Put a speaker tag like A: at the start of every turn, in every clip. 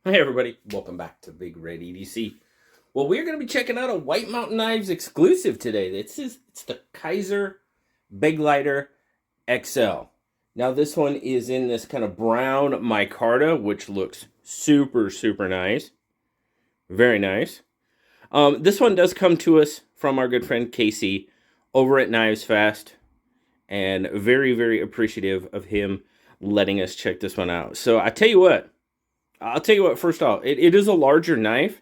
A: Hey everybody, welcome back to BigRedEDC. Well, we're going to be checking out a White Mountain Knives exclusive today. It's the Kizer Begleiter XL. Now this one is in this kind of brown micarta, which looks super nice. Very nice. This one does come to us from our good friend Casey over at Knives Fast, and very appreciative of him letting us check this one out. So I'll tell you what, first off, it is a larger knife.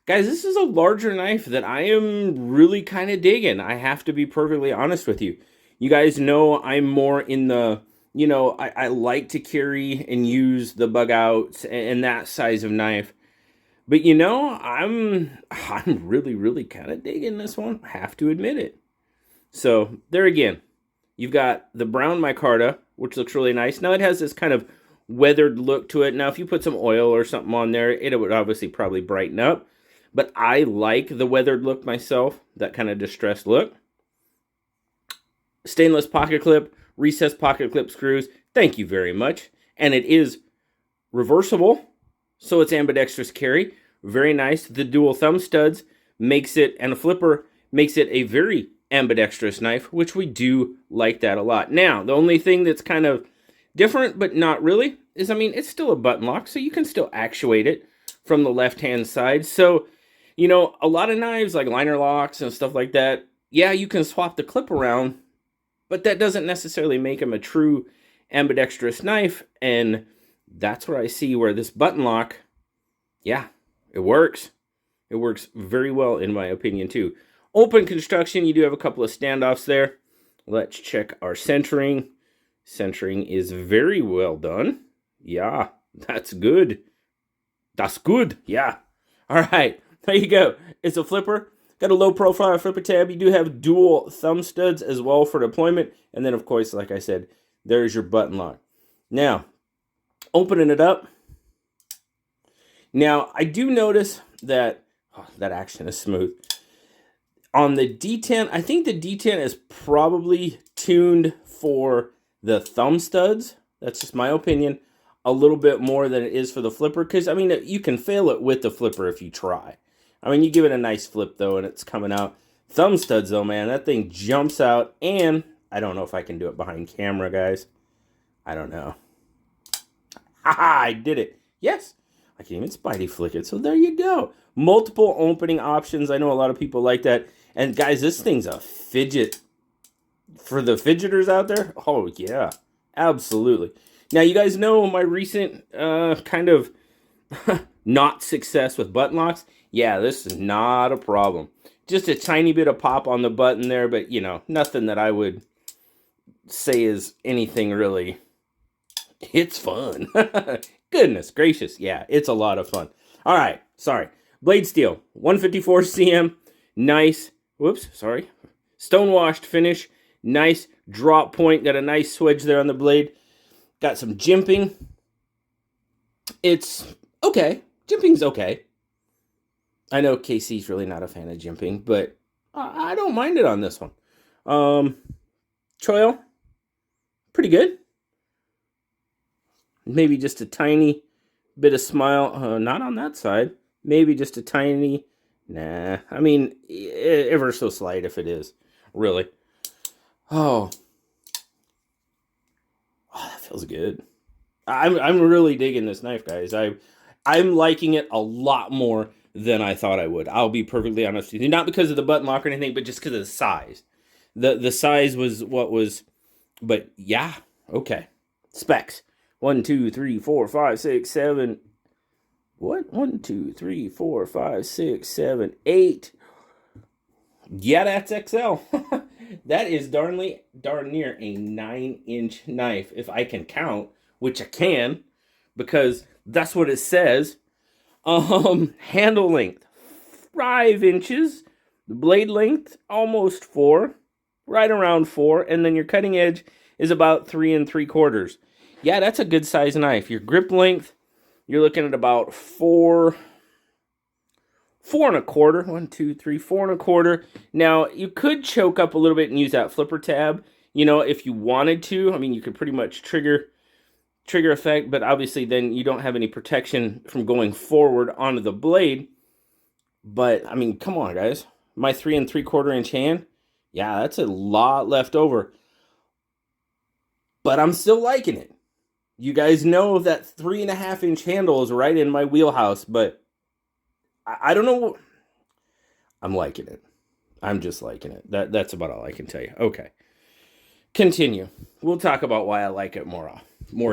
A: Guys, this is a larger knife that I am really kind of digging. I have to be perfectly honest with you. You guys know I'm more in the, I like to carry and use the bug outs and that size of knife. But I'm really kind of digging this one. I have to admit it. So there again, you've got the brown micarta, which looks really nice. Now it has this kind of weathered look to it. Now, if you put some oil or something on there, it would obviously probably brighten up. But I like the weathered look myself, that kind of distressed look. Stainless pocket clip, recessed pocket clip screws. Thank you very much. And it is reversible, so it's ambidextrous carry. Very nice. The dual thumb studs makes it, and a flipper makes it a very ambidextrous knife, which we do like that a lot. Now, the only thing that's kind of different, but not really, is, it's still a button lock, so you can still actuate it from the left-hand side. So, a lot of knives, like liner locks and stuff like that, yeah, you can swap the clip around, but that doesn't necessarily make them a true ambidextrous knife, and that's where I see where this button lock, yeah, it works. It works very well, in my opinion, too. Open construction, you do have a couple of standoffs there. Let's check our centering. Centering is very well done. Yeah, that's good. That's good. Yeah. All right, there you go. It's a flipper. Got a low profile flipper tab. You do have dual thumb studs as well for deployment. And then, of course, like I said, there's your button lock. Now, opening it up. Now, I do notice that that action is smooth. On the D10, I think the D10 is probably tuned for the thumb studs. That's just my opinion. A little bit more than it is for the flipper. Because, you can fail it with the flipper if you try. You give it a nice flip, though, and it's coming out. Thumb studs, though, man, that thing jumps out. And I don't know if I can do it behind camera, guys. I don't know. Haha, I did it. Yes. I can even Spidey flick it. So there you go. Multiple opening options. I know a lot of people like that. And, guys, this thing's a fidget. For the fidgeters out there, oh, yeah. Absolutely. Now, you guys know my recent kind of not success with button locks. Yeah, this is not a problem. Just a tiny bit of pop on the button there, but, nothing that I would say is anything really. It's fun. Goodness gracious. Yeah, it's a lot of fun. All right, sorry. Blade steel, 154 cm. Nice. Whoops, sorry. Stone-washed finish. Nice drop point. Got a nice swedge there on the blade. Got some jimping. It's okay. Jimping's okay. I know Casey's really not a fan of jimping, but I don't mind it on this one. Choil, pretty good. Maybe just a tiny bit of smile. Not on that side. Maybe just a tiny. Nah. Ever so slight if it is. Really. Oh, that feels good. I'm really digging this knife, guys. I'm liking it a lot more than I thought I would. I'll be perfectly honest with you. Not because of the button lock or anything, but just because of the size. The size was what was, but yeah, okay. Specs. 1, 2, 3, 4, 5, 6, 7. What? 1, 2, 3, 4, 5, 6, 7, 8. Yeah, that's XL. That is darn near a 9-inch knife, if I can count, which I can, because that's what it says. Handle length, 5 inches. The blade length, almost 4, right around 4, and then your cutting edge is about 3 3/4. Yeah, that's a good size knife. Your grip length, you're looking at about 4 1/4. 1, 2, 3, 4 1/4. Now, you could choke up a little bit and use that flipper tab, if you wanted to. You could pretty much trigger trigger effect, but obviously then you don't have any protection from going forward onto the blade. But I mean, come on, guys. My 3 3/4 inch hand, yeah, that's a lot left over. But I'm still liking it. You guys know that 3.5 inch handle is right in my wheelhouse, but I don't know. I'm liking it. I'm just liking it. That's about all I can tell you. Okay. Continue. We'll talk about why I like it more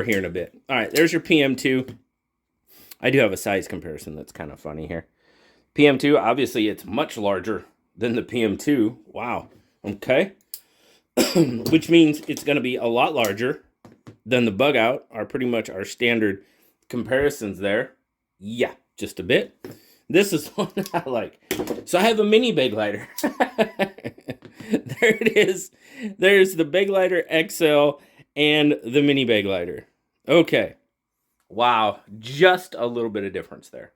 A: here in a bit. All right, there's your PM2. I do have a size comparison that's kind of funny here. PM2, obviously it's much larger than the PM2. Wow. Okay. Which means it's going to be a lot larger than the Bug Out, are pretty much our standard comparisons there. Yeah, just a bit. This is one I like. So I have a mini Begleiter. There it is. There's the Begleiter XL and the mini Begleiter. Okay. Wow, just a little bit of difference there.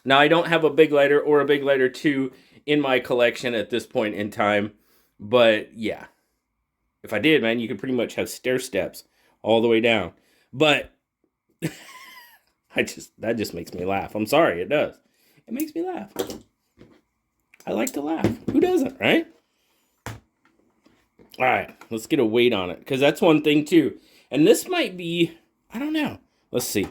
A: Now, I don't have a Begleiter or a Begleiter 2 in my collection at this point in time, but yeah. If I did, man, you could pretty much have stair steps all the way down. But that just makes me laugh. I'm sorry, it does. It makes me laugh. I like to laugh. Who doesn't, right? All right, let's get a weight on it, because that's one thing too. And this might be, I don't know. Let's see.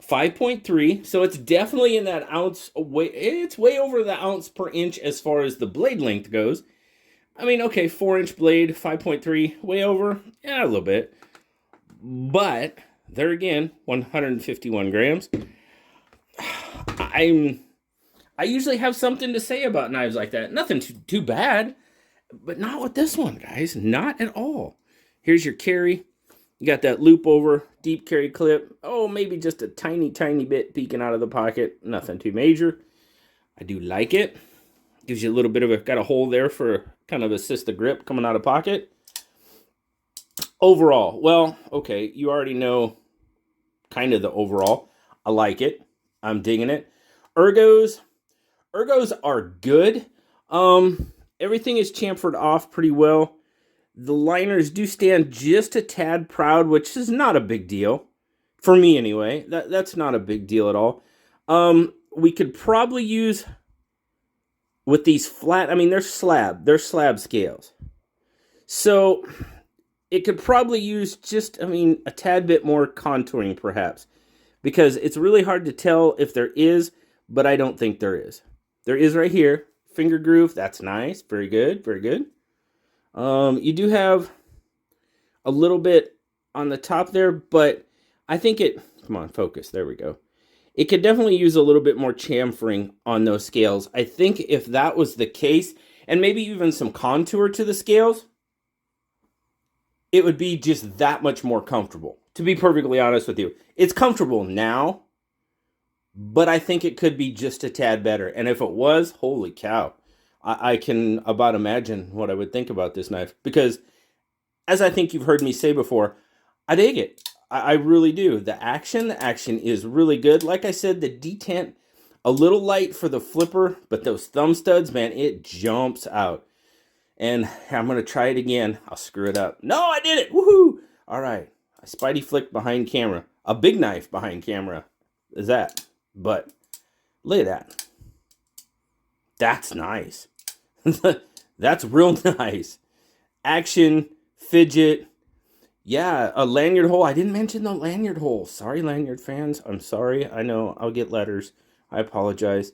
A: 5.3, so it's definitely in that ounce weight. It's way over the ounce per inch as far as the blade length goes. I mean, okay, 4-inch blade, 5.3, way over. Yeah, a little bit. But, there again, 151 grams. I usually have something to say about knives like that. Nothing too bad, but not with this one, guys. Not at all. Here's your carry. You got that loop over, deep carry clip. Oh, maybe just a tiny, tiny bit peeking out of the pocket. Nothing too major. I do like it. Gives you a little bit of got a hole there for kind of assist the grip coming out of pocket. Overall, well, okay, you already know kind of the overall. I like it. I'm digging it. Ergos are good. Everything is chamfered off pretty well. The liners do stand just a tad proud, which is not a big deal. For me, anyway. That's not a big deal at all. We could probably use, with these flat, I mean, they're slab scales. So, it could probably use just, I mean, a tad bit more contouring, perhaps. Because it's really hard to tell if there is, but I don't think there is. There is right here. Finger groove, that's nice. Very good, very good. You do have a little bit on the top there, but I think come on, focus, there we go. It could definitely use a little bit more chamfering on those scales. I think if that was the case, and maybe even some contour to the scales, it would be just that much more comfortable. To be perfectly honest with you, it's comfortable now, but I think it could be just a tad better. And if it was, holy cow. I can about imagine what I would think about this knife. Because, as I think you've heard me say before, I dig it. I really do. The action is really good. Like I said, the detent, a little light for the flipper, but those thumb studs, man, it jumps out. And I'm going to try it again. I'll screw it up. No, I did it. Woohoo! All right. A Spidey flick behind camera. A big knife behind camera is that. But, look at that. That's nice. That's real nice. Action, fidget. Yeah, a lanyard hole. I didn't mention the lanyard hole. Sorry, lanyard fans. I'm sorry. I know I'll get letters. I apologize.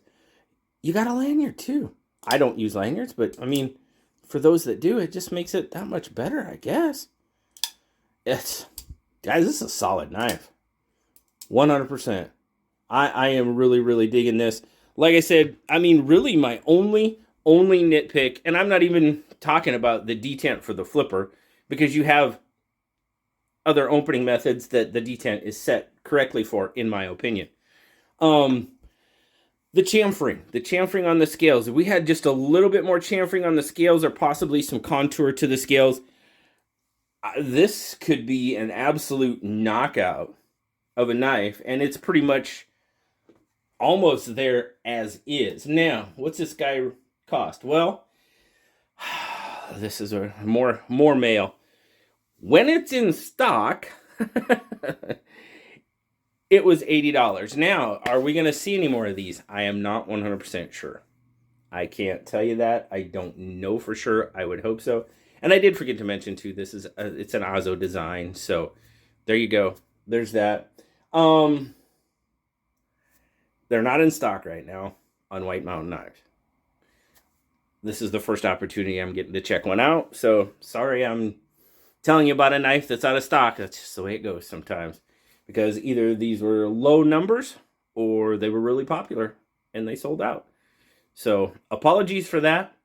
A: You got a lanyard too. I don't use lanyards, but I mean, for those that do, it just makes it that much better, I guess. Guys, this is a solid knife. 100%. I am really, really digging this. Like I said, I mean, really my only nitpick, and I'm not even talking about the detent for the flipper, because you have other opening methods that the detent is set correctly for, in my opinion. The chamfering on the scales. If we had just a little bit more chamfering on the scales, or possibly some contour to the scales, this could be an absolute knockout of a knife, and it's pretty much almost there as is. Now, what's this guy cost? Well, this is a more mail. When it's in stock, It was $80. Now, are we going to see any more of these? I am not 100% sure. I can't tell you that. I don't know for sure. I would hope so. And I did forget to mention too, it's an Azo design. So there you go. There's that. They're not in stock right now on White Mountain knives. This is the first opportunity I'm getting to check one out. So sorry I'm telling you about a knife that's out of stock. That's just the way it goes sometimes. Because either these were low numbers or they were really popular and they sold out. So apologies for that.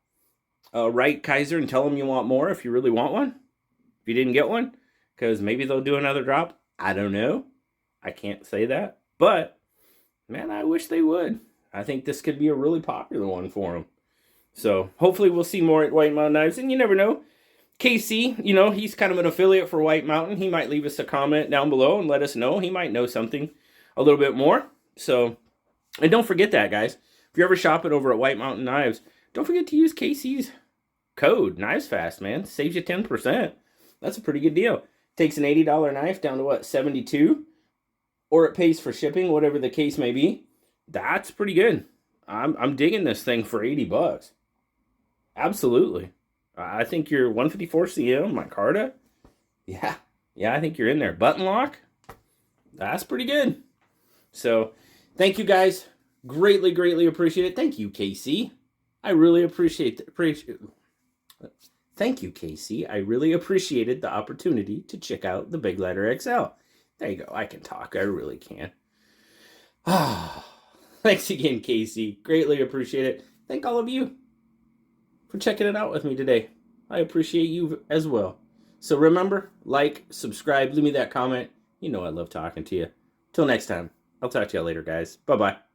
A: Write Kizer and tell them you want more if you really want one. If you didn't get one, because maybe they'll do another drop. I don't know. I can't say that. But, man, I wish they would. I think this could be a really popular one for them. So hopefully we'll see more at White Mountain Knives. And you never know. KC, you know, he's kind of an affiliate for White Mountain. He might leave us a comment down below and let us know. He might know something a little bit more. So, and don't forget that, guys. If you're ever shopping over at White Mountain Knives, don't forget to use KC's code, KnivesFast, man. Saves you 10%. That's a pretty good deal. Takes an $80 knife down to, what, $72? Or it pays for shipping, whatever the case may be. That's pretty good. I'm digging this thing for $80. Absolutely. I think your 154 CM, Micarta. Yeah, I think you're in there. Button lock. That's pretty good. So, thank you guys. Greatly, greatly appreciate it. Thank you, KC. I really appreciate Thank you, KC. I really appreciated the opportunity to check out the Begleighter XL. There you go. I can talk. I really can. Thanks again, KC. Greatly appreciate it. Thank all of you for checking it out with me today. I appreciate you as well. So remember, like, subscribe, leave me that comment. You know I love talking to you. Till next time. I'll talk to you later, guys. Bye-bye.